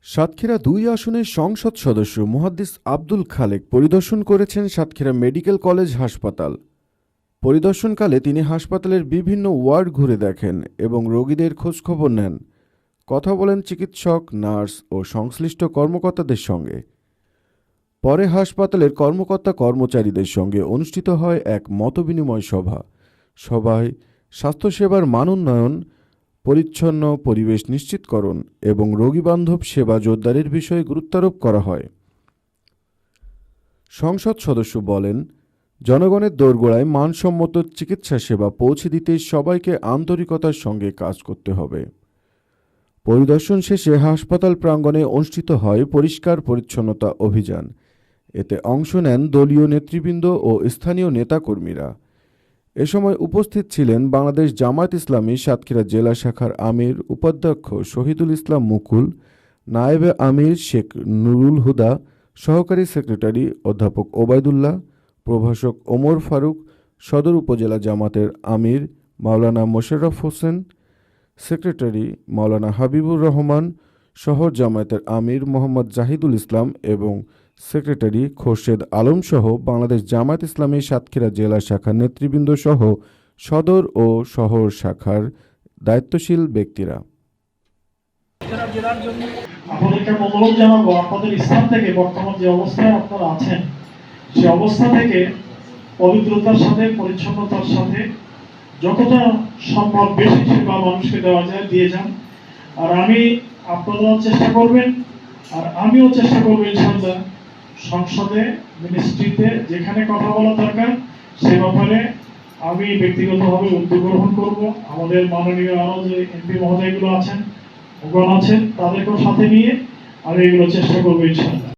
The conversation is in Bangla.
সাতক্ষীরা ২ আসনের সংসদ সদস্য মুহাদ্দিস আব্দুল খালেক পরিদর্শন করেছেন সাতক্ষীরা মেডিকেল কলেজ হাসপাতাল। পরিদর্শনকালে তিনি হাসপাতালের বিভিন্ন ওয়ার্ড ঘুরে দেখেন এবং রোগীদের খোঁজখবর নেন, কথা বলেন চিকিৎসক, নার্স ও সংশ্লিষ্ট কর্মকর্তাদের সঙ্গে। পরে হাসপাতালের কর্মকর্তা-কর্মচারীদের সঙ্গে অনুষ্ঠিত হয় এক মতবিনিময় সভায় স্বাস্থ্যসেবার মান উন্নয়ন, পরিচ্ছন্ন পরিবেশ নিশ্চিতকরণ এবং রোগীবান্ধব সেবা জোরদারের বিষয়ে গুরুত্বারোপ করা হয়। সংসদ সদস্য বলেন, জনগণের দোরগোড়ায় মানসম্মত চিকিৎসা সেবা পৌঁছে দিতে সবাইকে আন্তরিকতার সঙ্গে কাজ করতে হবে। পরিদর্শন শেষে হাসপাতাল প্রাঙ্গণে অনুষ্ঠিত হয় পরিষ্কার পরিচ্ছন্নতা অভিযান। এতে অংশ নেন দলীয় নেতৃবৃন্দ ও স্থানীয় নেতাকর্মীরা। এ সময় উপস্থিত ছিলেন বাংলাদেশ জামায়াত ইসলামী সাতক্ষীরা জেলা শাখার আমির উপাধ্যক্ষ শহীদুল ইসলাম মুকুল, নায়েবে আমির শেখ নুরুল হুদা, সহকারী সেক্রেটারি অধ্যাপক ওবায়দুল্লাহ, প্রভাষক ওমর ফারুক, সদর উপজেলা জামাতের আমির মাওলানা মোশাররফ হোসেন, সেক্রেটারি মাওলানা হাবিবুর রহমান, শহর জামায়াতের আমির মোহাম্মদ জাহিদুল ইসলাম এবং সেক্রেটারি খোরশেদ আলম সহ বাংলাদেশ জামায়াত ইসলামী সাতক্ষীরা জেলা শাখার নেতৃবৃন্দ সহ সদর ও শহর শাখার দায়িত্বশীল ব্যক্তিরা। আপনাদেরকে অনুরোধ জানাবো, আপনাদের স্থান থেকে বর্তমান যে অবস্থায় আপনারা আছেন সেই অবস্থা থেকে পবিত্রতার সাথে, পরিচ্ছন্নতার সাথে যতটা সম্ভব বেশি সেবা মানুষকে দেওয়া যায় দিয়ে যান। আর আপনারাও চেষ্টা করবেন, আর আমিও চেষ্টা করবো ইনশাআল্লাহ সংসদে, মিনিস্ট্রিতে যেখানে কথা বলা দরকার সে ব্যাপারে আমি ব্যক্তিগতভাবে উদ্যোগ গ্রহণ করব। আমাদের মাননীয় আরো যে এমপি মহোদয়গুলো আছেন, তাদেরকেও সাথে নিয়ে আমি এগুলো চেষ্টা করবো ইনশাআল্লাহ।